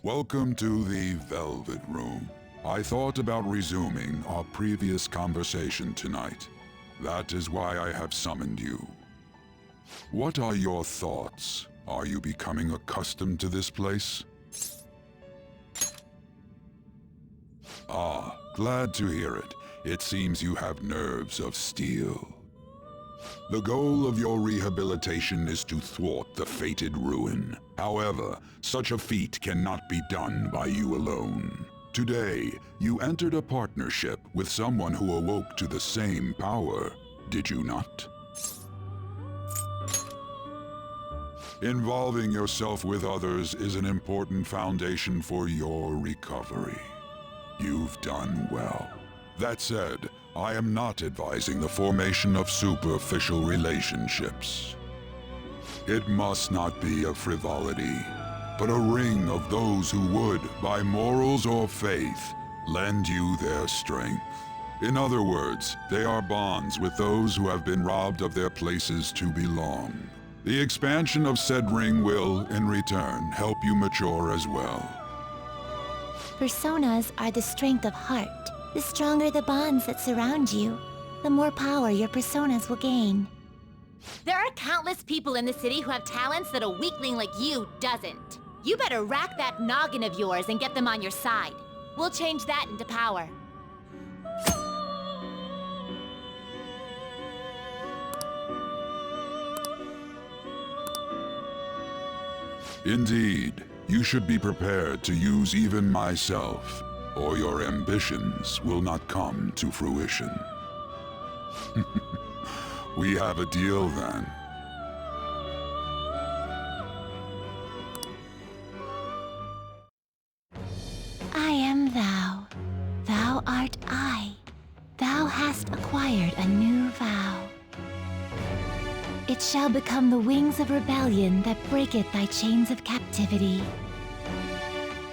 Welcome to the Velvet Room. I thought about resuming our previous conversation tonight. That is why I have summoned you. What are your thoughts? Are you becoming accustomed to this place? Ah, glad to hear it. It seems you have nerves of steel. The goal of your rehabilitation is to thwart the fated ruin. However, such a feat cannot be done by you alone. Today, you entered a partnership with someone who awoke to the same power, did you not? Involving yourself with others is an important foundation for your recovery. You've done well. That said, I am not advising the formation of superficial relationships. It must not be a frivolity, but a ring of those who would, by morals or faith, lend you their strength. In other words, they are bonds with those who have been robbed of their places to belong. The expansion of said ring will, in return, help you mature as well. Personas are the strength of heart. The stronger the bonds that surround you, the more power your personas will gain. There are countless people in the city who have talents that a weakling like you doesn't. You better rack that noggin of yours and get them on your side. We'll change that into power. Indeed, you should be prepared to use even myself, or your ambitions will not come to fruition. We have a deal then. I am thou. Thou art I. Thou hast acquired a new vow. It shall become the wings of rebellion that breaketh thy chains of captivity.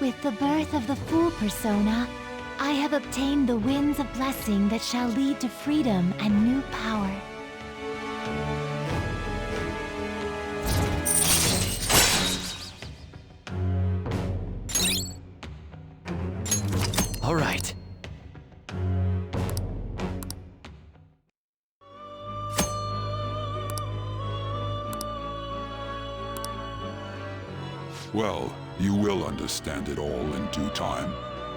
With the birth of the Fool persona, I have obtained the winds of blessing that shall lead to freedom and new power. All right. Well, you will understand it all in due time.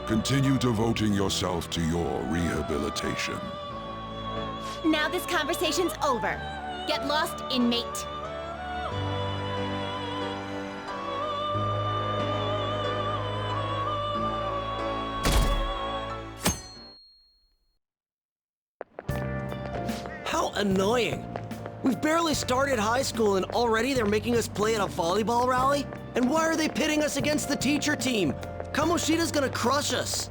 Continue devoting yourself to your rehabilitation. Now this conversation's over. Get lost, inmate. How annoying. We've barely started high school and already they're making us play at a volleyball rally? And why are they pitting us against the teacher team? Kamoshida's gonna crush us.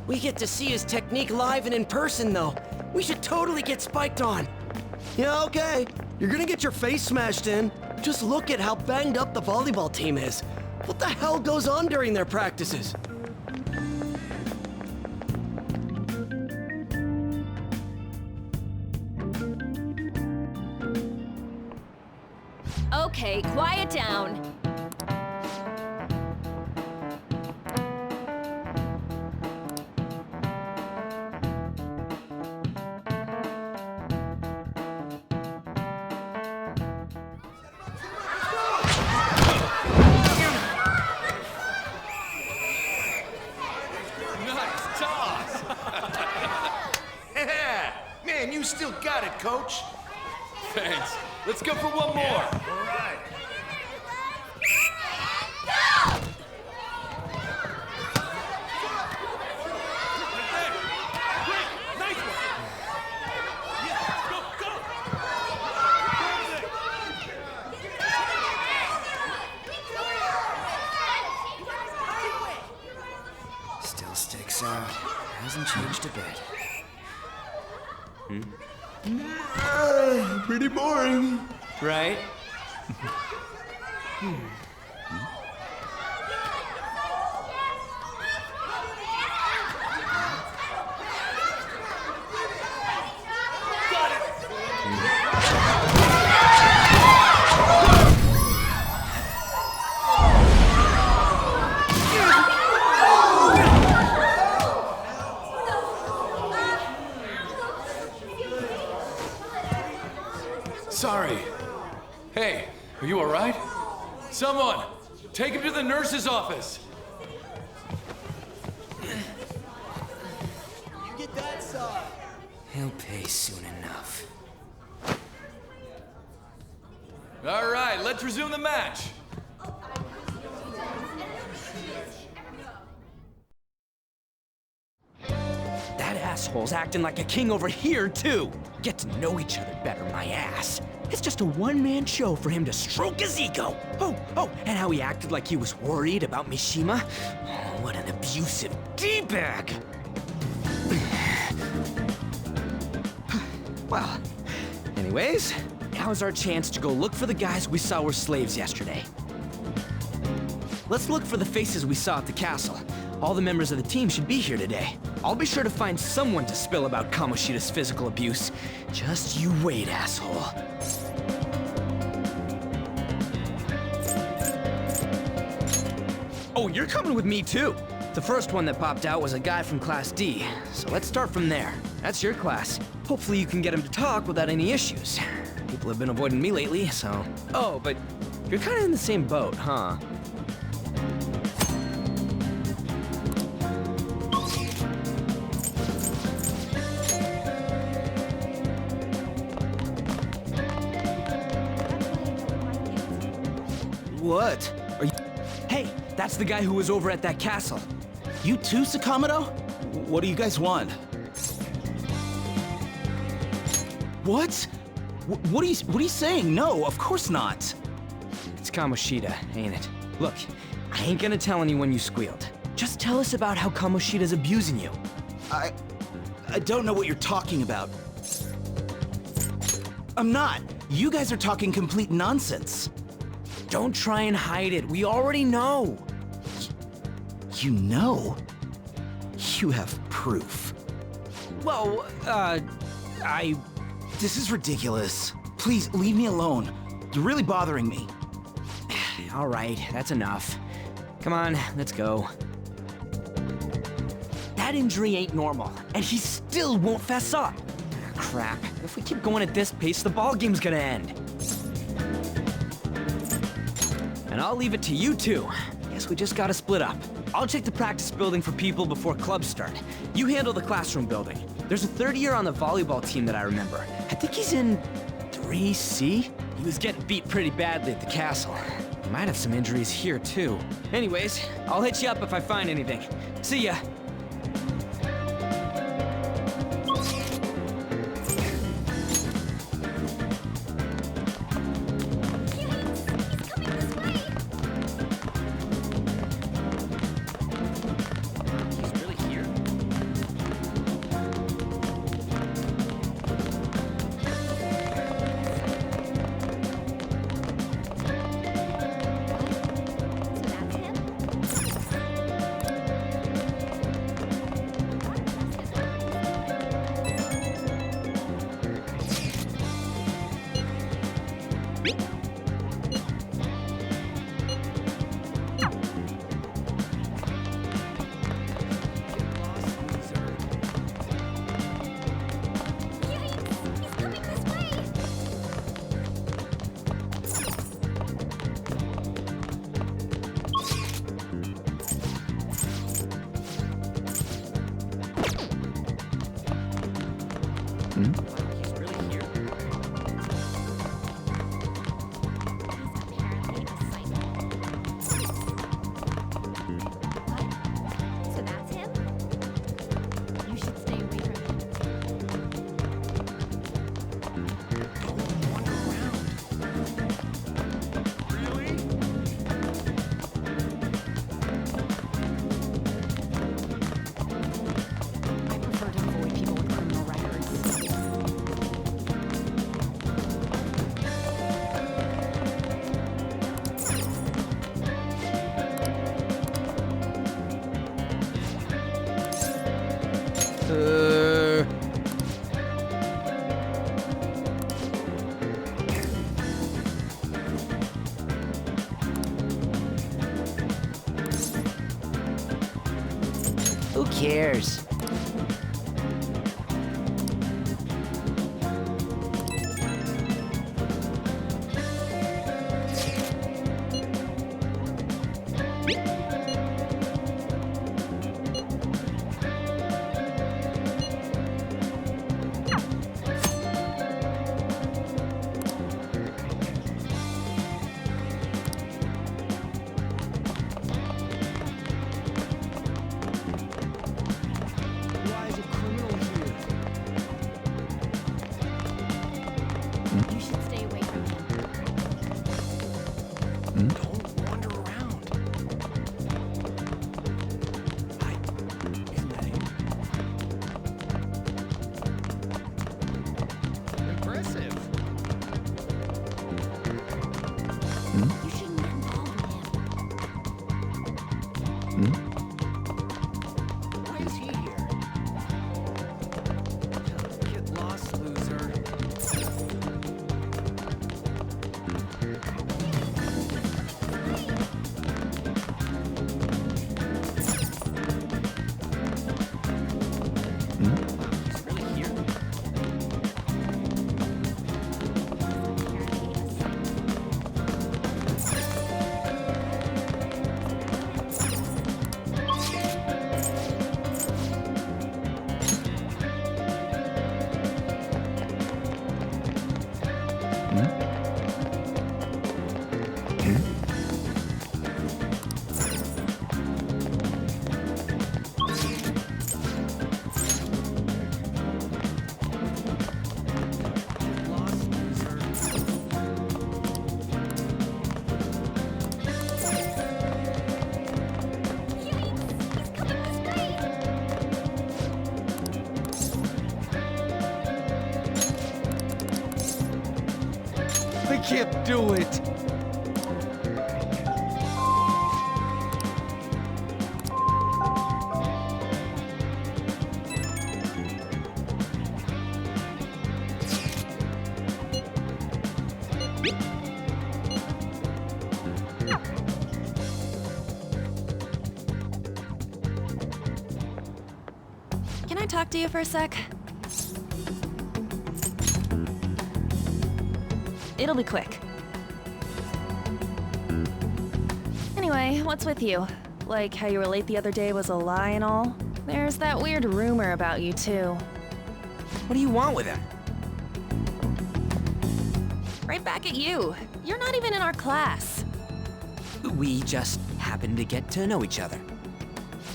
We get to see his technique live and in person, though. We should totally get spiked on. Yeah, okay. You're gonna get your face smashed in. Just look at how banged up the volleyball team is. What the hell goes on during their practices? Okay, quiet down. Nice toss! Yeah! Man, you still got it, coach. Thanks. Let's go for one more. All right. Still sticks out. Hasn't changed a bit. Pretty boring. Right? Sorry. Hey, are you all right? Someone, take him to the nurse's office. He'll pay soon enough. All right, let's resume the match. That asshole's acting like a king over here, too. Get to know each other better, my ass. It's just a one-man show for him to stroke his ego. Oh, and how he acted like he was worried about Mishima. Oh, what an abusive D-bag. Well, anyways, now's our chance to go look for the guys we saw were slaves yesterday. Let's look for the faces we saw at the castle. All the members of the team should be here today. I'll be sure to find someone to spill about Kamoshida's physical abuse. Just you wait, asshole. Oh, you're coming with me too. The first one that popped out was a guy from Class D, so let's start from there. That's your class. Hopefully you can get him to talk without any issues. People have been avoiding me lately, so... Oh, but you're kind of in the same boat, huh? What? Are you... Hey, that's the guy who was over at that castle. You too, Sakamoto? What do you guys want? What? What are you saying? No, of course not. It's Kamoshida, ain't it? Look, I ain't gonna tell anyone you squealed. Just tell us about how Kamoshida's abusing you. I don't know what you're talking about. I'm not. You guys are talking complete nonsense. Don't try and hide it. We already know. You know? You have proof. Well, This is ridiculous. Please, leave me alone. You're really bothering me. All right, that's enough. Come on, let's go. That injury ain't normal, and he still won't fess up. Crap. If we keep going at this pace, the ball game's gonna end. And I'll leave it to you two. Guess we just gotta split up. I'll check the practice building for people before clubs start. You handle the classroom building. There's a third year on the volleyball team that I remember. I think he's in 3C? He was getting beat pretty badly at the castle. He might have some injuries here, too. Anyways, I'll hit you up if I find anything. See ya. He's really here? So that's him? You should stay away from him. I prefer to avoid people with criminal records. Uh... Who cares? Why is a criminal here? You should stay away from him. Don't wander around. Isn't that him? Impressive. You shouldn't get involved with him. Why is he here? Get lost, loser. He's really here? Get lost, loser. I can't do it. Can I talk to you for a sec? It'll be quick. Anyway, what's with you? Like how you were late the other day was a lie and all? There's that weird rumor about you too. What do you want with him? Right back at you. You're not even in our class. We just happened to get to know each other.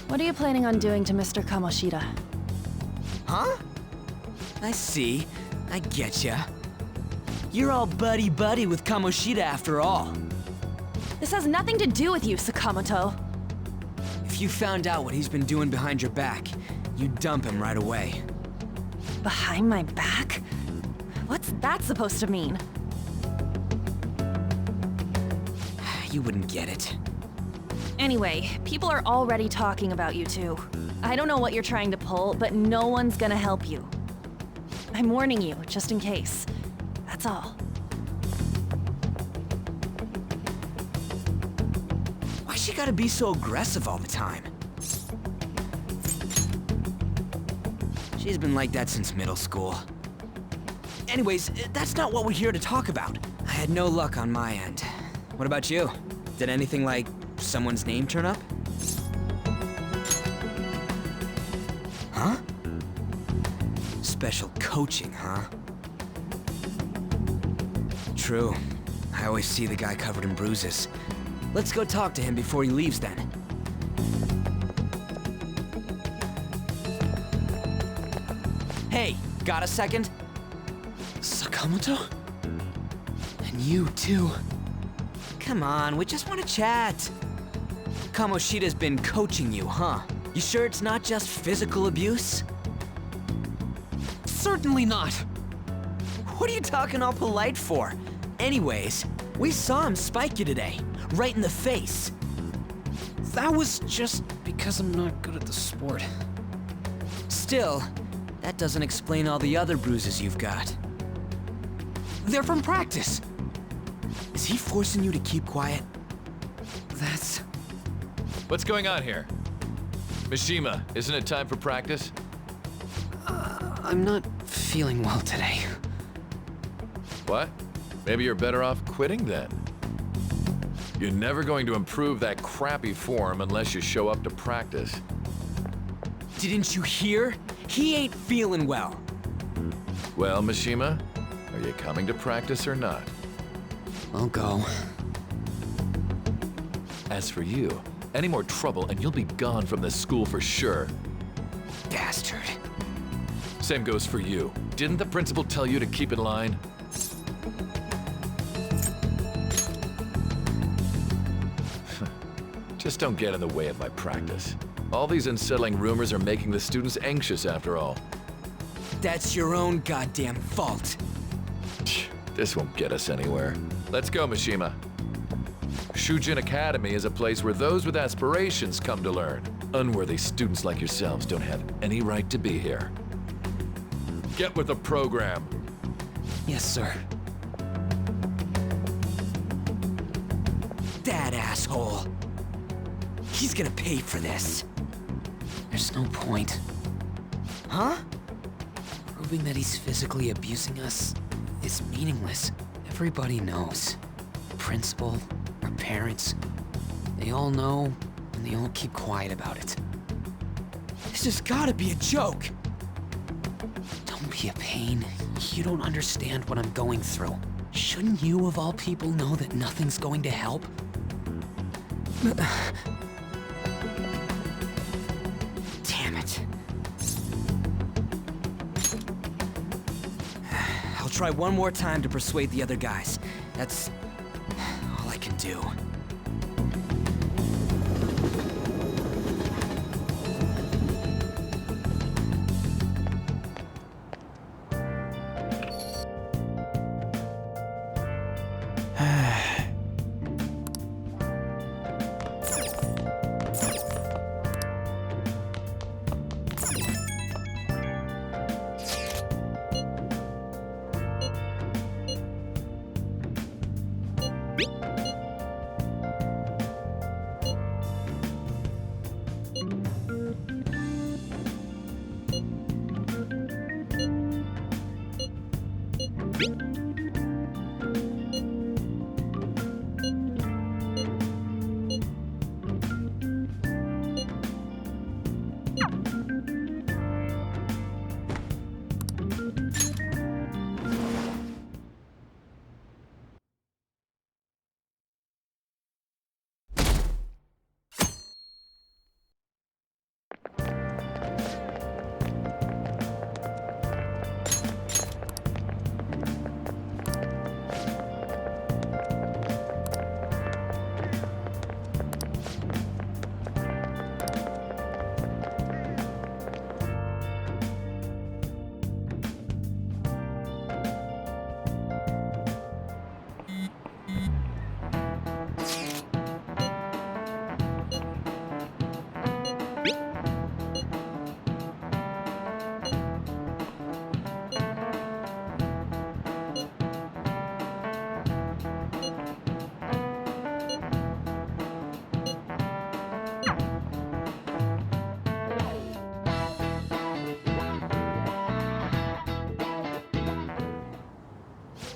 What are you planning on doing to Mr. Kamoshida? Huh? I see. I getcha. You're all buddy-buddy with Kamoshida after all. This has nothing to do with you, Sakamoto. If you found out what he's been doing behind your back, you'd dump him right away. Behind my back? What's that supposed to mean? You wouldn't get it. Anyway, people are already talking about you two. I don't know what you're trying to pull, but no one's gonna help you. I'm warning you, just in case. That's all. Why she gotta be so aggressive all the time? She's been like that since middle school. Anyways, that's not what we're here to talk about. I had no luck on my end. What about you? Did anything like someone's name turn up? Huh? special coaching, huh? True. I always see the guy covered in bruises. Let's go talk to him before he leaves then. Hey, got a second? Sakamoto? And you too. Come on, we just want to chat. Kamoshida's been coaching you, huh? You sure it's not just physical abuse? Certainly not. What are you talking all polite for? Anyways, we saw him spike you today, right in the face. That was just because I'm not good at the sport. Still, that doesn't explain all the other bruises you've got. They're from practice. Is he forcing you to keep quiet? That's... What's going on here? Mishima, isn't it time for practice? I'm not feeling well today. What? Maybe you're better off quitting then. You're never going to improve that crappy form unless you show up to practice. Didn't you hear? He ain't feeling well. Well, Mishima, are you coming to practice or not? I'll go. As for you, any more trouble and you'll be gone from this school for sure. Bastard. Same goes for you. Didn't the principal tell you to keep in line? Just don't get in the way of my practice. All these unsettling rumors are making the students anxious after all. That's your own goddamn fault. This won't get us anywhere. Let's go, Mishima. Shujin Academy is a place where those with aspirations come to learn. Unworthy students like yourselves don't have any right to be here. Get with the program. Yes, sir. That asshole. He's gonna pay for this. There's no point. Huh? Proving that he's physically abusing us is meaningless. Everybody knows. Principal, our parents, they all know, and they all keep quiet about it. This has gotta be a joke. Don't be a pain. You don't understand what I'm going through. Shouldn't you, of all people, know that nothing's going to help? Damn it. I'll try one more time to persuade the other guys. That's all I can do.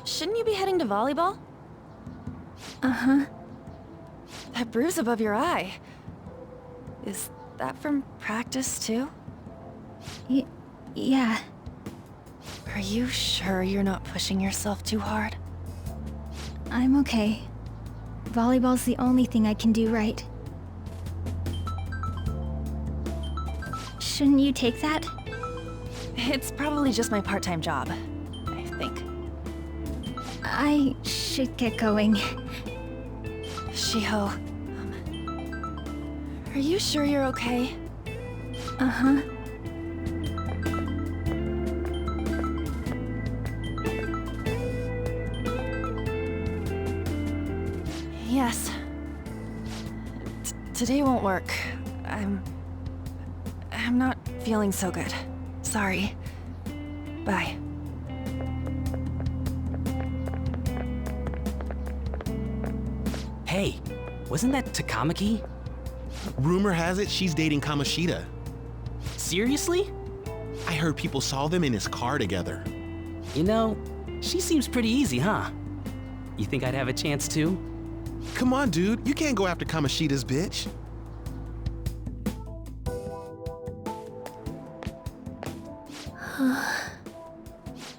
Shouldn't you be heading to volleyball? Uh-huh. That bruise above your eye. Is that from practice, too? Yeah. Are you sure you're not pushing yourself too hard? I'm okay. Volleyball's the only thing I can do right. Shouldn't you take that? It's probably just my part-time job, I think. I should get going. Shiho, are you sure you're okay? Uh-huh. Yes. Today won't work. I'm not feeling so good. Sorry. Bye. Hey, wasn't that Takamaki? Rumor has it she's dating Kamoshida. Seriously? I heard people saw them in his car together. You know, she seems pretty easy, huh? You think I'd have a chance too? Come on, dude. You can't go after Kamoshida's bitch.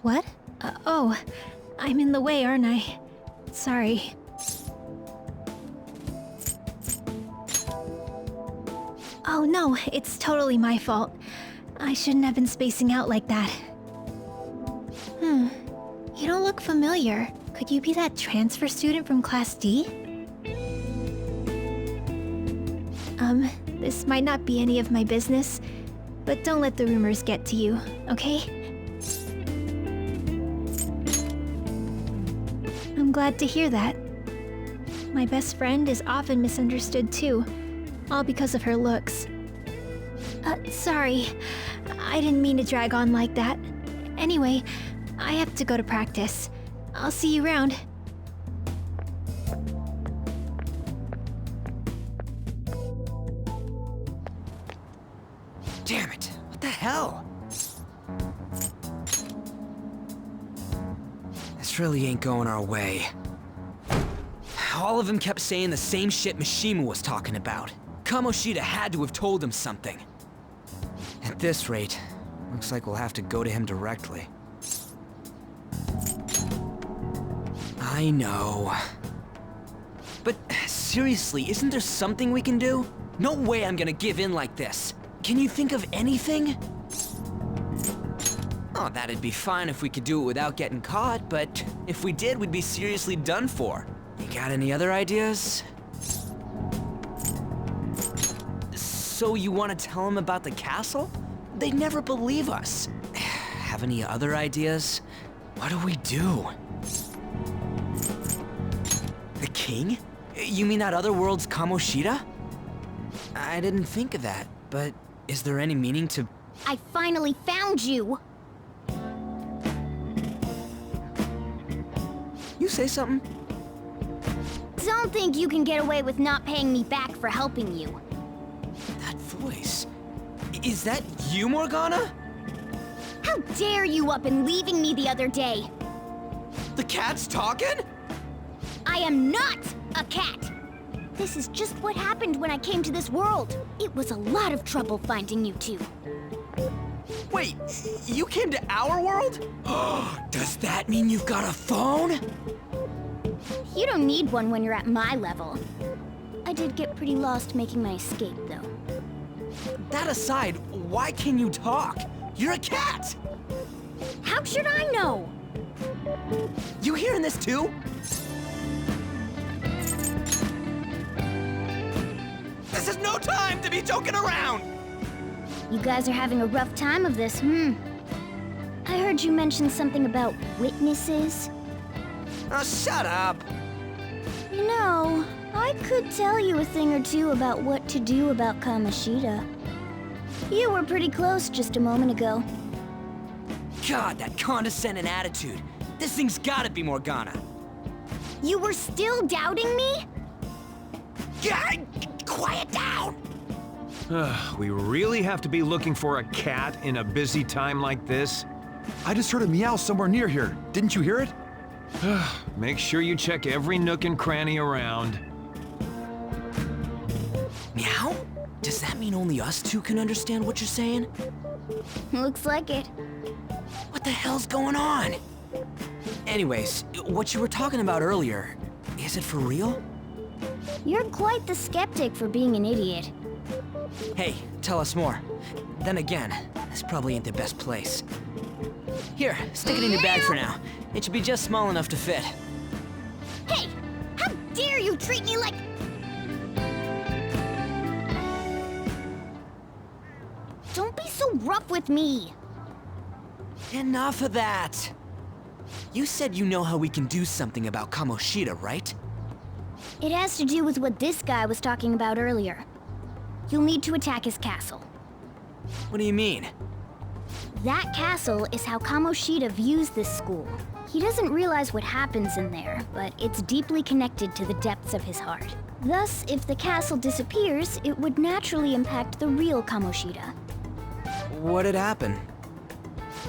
What? Oh, I'm in the way, aren't I? Sorry. Oh no, it's totally my fault. I shouldn't have been spacing out like that. You don't look familiar. Could you be that transfer student from Class D? This might not be any of my business, but don't let the rumors get to you, okay? I'm glad to hear that. My best friend is often misunderstood too, all because of her looks. Sorry. I didn't mean to drag on like that. Anyway, I have to go to practice. I'll see you around. Damn it! What the hell? This really ain't going our way. All of them kept saying the same shit Mishima was talking about. Kamoshida had to have told him something. At this rate, looks like we'll have to go to him directly. I know. But seriously, isn't there something we can do? No way I'm gonna give in like this. Can you think of anything? Oh, that'd be fine if we could do it without getting caught, but if we did, we'd be seriously done for. You got any other ideas? So you want to tell them about the castle? They'd never believe us. Have any other ideas? What do we do? The king? You mean that other world's Kamoshida? I didn't think of that, but is there any meaning to... I finally found you! You say something? Don't think you can get away with not paying me back for helping you. That voice... Is that you, Morgana? How dare you up and leaving me the other day? The cat's talking? I am not a cat! This is just what happened when I came to this world. It was a lot of trouble finding you two. Wait, you came to our world? Does that mean you've got a phone? You don't need one when you're at my level. I did get pretty lost making my escape, though. That aside, why can you talk? You're a cat! How should I know? You hearing this too? This is no time to be joking around! You guys are having a rough time of this, I heard you mention something about witnesses. Oh, shut up! You know, I could tell you a thing or two about what to do about Kamoshida. You were pretty close just a moment ago. God, that condescending attitude. This thing's gotta be Morgana. You were still doubting me? God, quiet down! We really have to be looking for a cat in a busy time like this? I just heard a meow somewhere near here. Didn't you hear it? Make sure you check every nook and cranny around. Meow? Does that mean only us two can understand what you're saying? Looks like it. What What the hell's going on? Anyways, what you were talking about earlier, is it for real? You're quite the skeptic for being an idiot. Hey, tell us more. Then again, this probably ain't the best place. Here, stick it in your bag for now. It should be just small enough to fit. Hey! How dare you treat me like... Don't be so rough with me! Enough of that! You said you know how we can do something about Kamoshida, right? It has to do with what this guy was talking about earlier. You'll need to attack his castle. What do you mean? That castle is how Kamoshida views this school. He doesn't realize what happens in there, but it's deeply connected to the depths of his heart. Thus, if the castle disappears, it would naturally impact the real Kamoshida. What'd happen?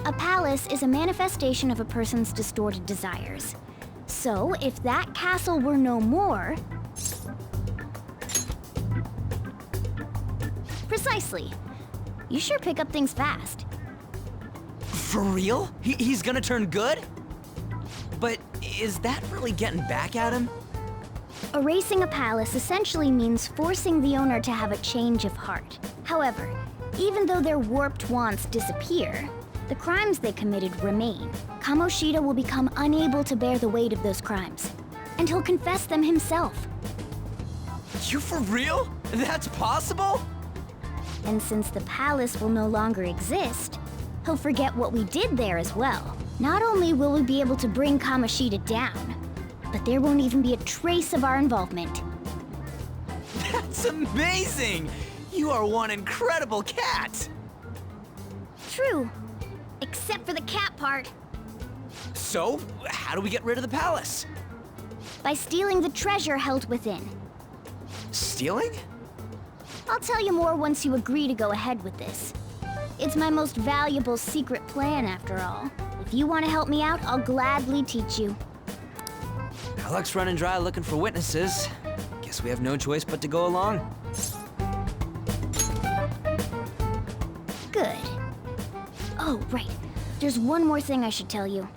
A palace is a manifestation of a person's distorted desires. So, if that castle were no more... Precisely. You sure pick up things fast. For real? He's gonna turn good? But is that really getting back at him? Erasing a palace essentially means forcing the owner to have a change of heart. However, even though their warped wants disappear, the crimes they committed remain. Kamoshida will become unable to bear the weight of those crimes, and he'll confess them himself. You for real? That's possible? And since the palace will no longer exist, he'll forget what we did there as well. Not only will we be able to bring Kamoshida down, but there won't even be a trace of our involvement. That's amazing! You are one incredible cat! True. Except for the cat part. So, how do we get rid of the palace? By stealing the treasure held within. Stealing? I'll tell you more once you agree to go ahead with this. It's my most valuable secret plan, after all. If you want to help me out, I'll gladly teach you. Our luck's running dry looking for witnesses. Guess we have no choice but to go along. Good. Oh, right. There's one more thing I should tell you.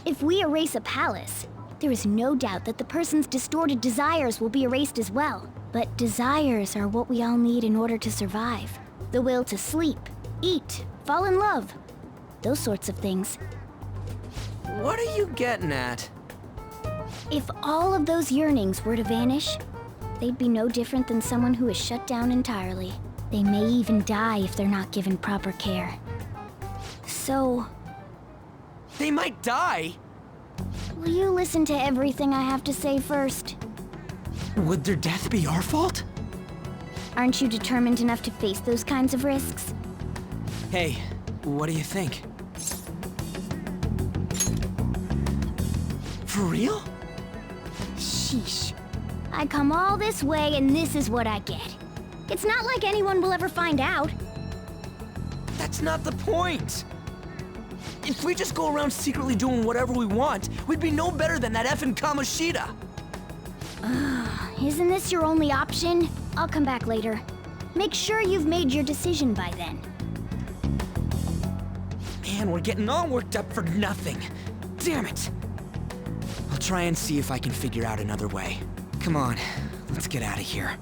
If we erase a palace, there is no doubt that the person's distorted desires will be erased as well. But desires are what we all need in order to survive. The will to sleep, eat, fall in love. Those sorts of things. What are you getting at? If all of those yearnings were to vanish, they'd be no different than someone who is shut down entirely. They may even die if they're not given proper care. So... They might die? Will you listen to everything I have to say first? Would their death be our fault? Aren't you determined enough to face those kinds of risks? Hey, what do you think? For real? Sheesh. I come all this way and this is what I get. It's not like anyone will ever find out. That's not the point! If we just go around secretly doing whatever we want, we'd be no better than that effing Kamoshida! Isn't this your only option? I'll come back later. Make sure you've made your decision by then. Man, we're getting all worked up for nothing. Damn it! I'll try and see if I can figure out another way. Come on, let's get out of here.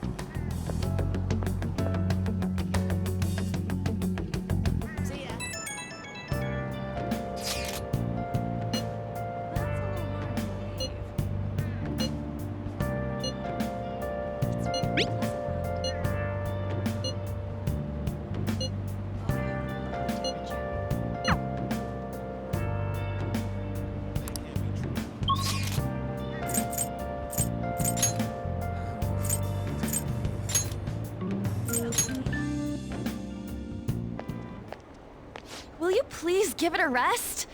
Will you please give it a rest?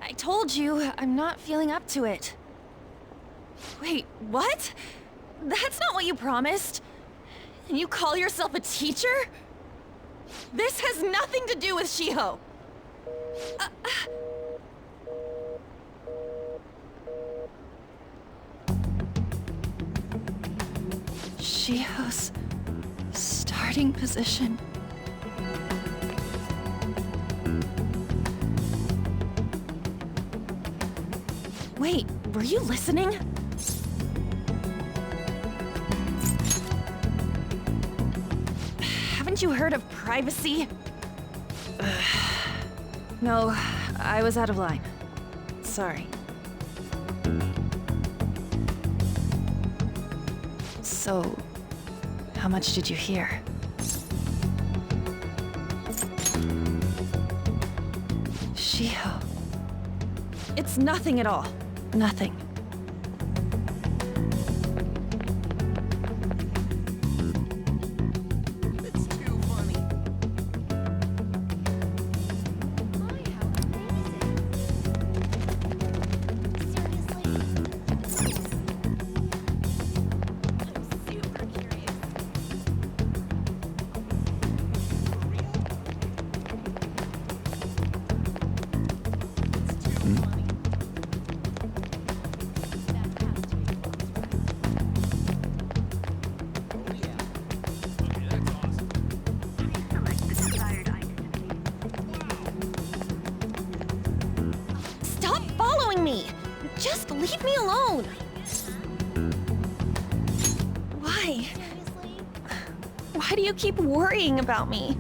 I told you, I'm not feeling up to it. Wait, what? That's not what you promised. And you call yourself a teacher? This has nothing to do with Shiho. Shiho's starting position. Wait, were you listening? Haven't you heard of privacy? No, I was out of line. Sorry. So, how much did you hear? Shiho. It's nothing at all. Nothing. It's too funny. Stop following me! Just leave me alone! Why? Why do you keep worrying about me?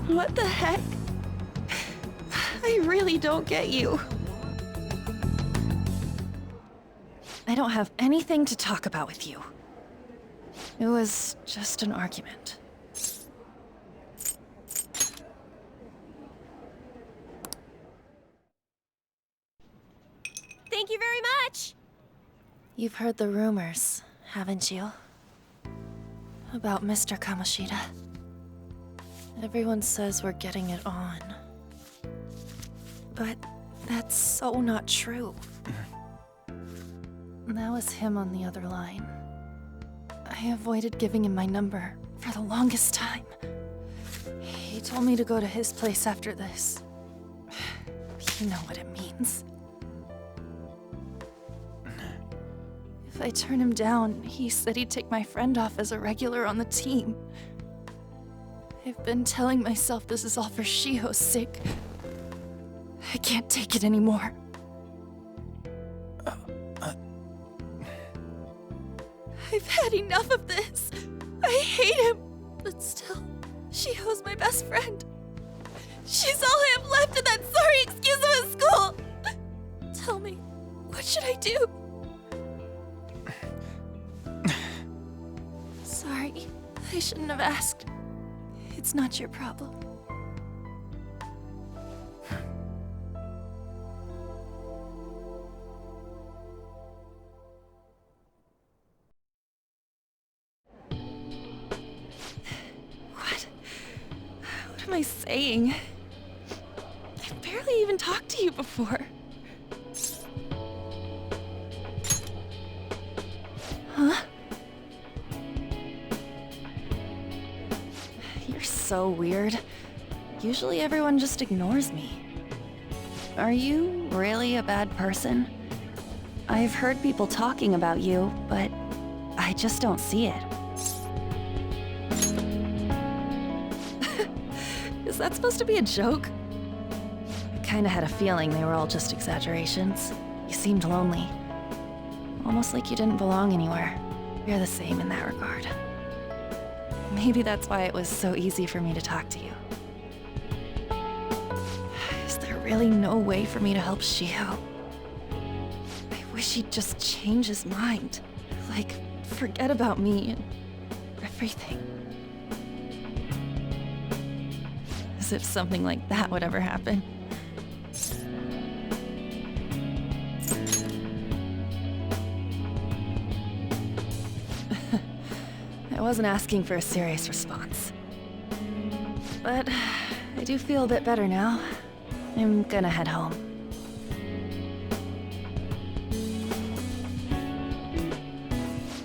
What the heck? I really don't get you. I don't have anything to talk about with you. It was just an argument. Thank you very much! You've heard the rumors, haven't you? About Mr. Kamoshida. Everyone says we're getting it on. But that's so not true. That was him on the other line. I avoided giving him my number for the longest time. He told me to go to his place after this. You know what it means. If I turn him down, he said he'd take my friend off as a regular on the team. I've been telling myself this is all for Shiho's sake. I can't take it anymore. I've had enough of this. I hate him. But still, Shiho's my best friend. She's all I have left in that sorry excuse of a school. Tell me, what should I do? Sorry, I shouldn't have asked. It's not your problem. What am I saying? I've barely even talked to you before. Huh? You're so weird. Usually everyone just ignores me. Are you really a bad person? I've heard people talking about you, but I just don't see it. Is that supposed to be a joke? I kinda had a feeling they were all just exaggerations. You seemed lonely. Almost like you didn't belong anywhere. You're the same in that regard. Maybe that's why it was so easy for me to talk to you. Is there really no way for me to help Shiho? I wish he'd just change his mind. Like, forget about me and everything. As if something like that would ever happen. I wasn't asking for a serious response. But I do feel a bit better now. I'm gonna head home.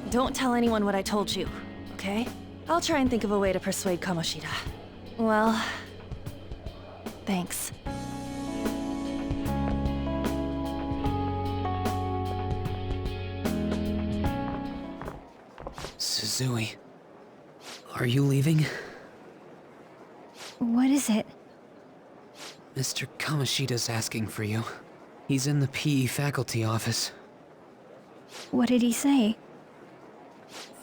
Don't tell anyone what I told you, okay? I'll try and think of a way to persuade Kamoshida. Well, thanks. Suzui, are you leaving? What is it? Mr. Kamoshida's asking for you. He's in the PE faculty office. What did he say?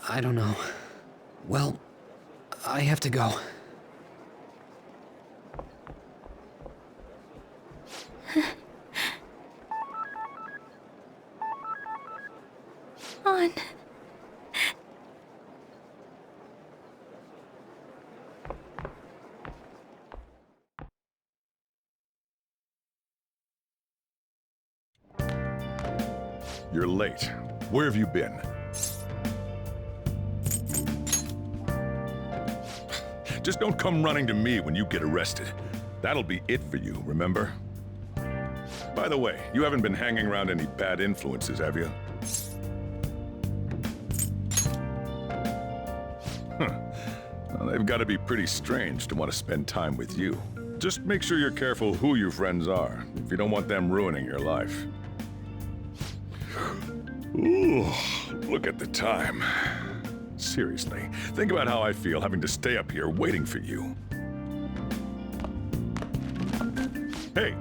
I don't know. Well, I have to go. On. You're late. Where have you been? Just don't come running to me when you get arrested. That'll be it for you, remember? By the way, you haven't been hanging around any bad influences, have you? Well, they've got to be pretty strange to want to spend time with you. Just make sure you're careful who your friends are, if you don't want them ruining your life. Ooh, look at the time. Seriously, think about how I feel having to stay up here waiting for you. Hey,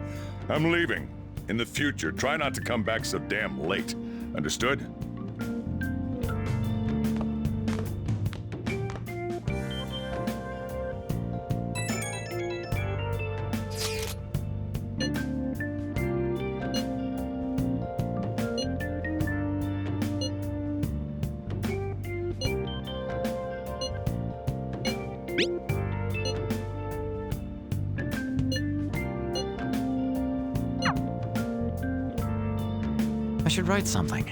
I'm leaving. In the future, try not to come back so damn late. Understood? I should write something.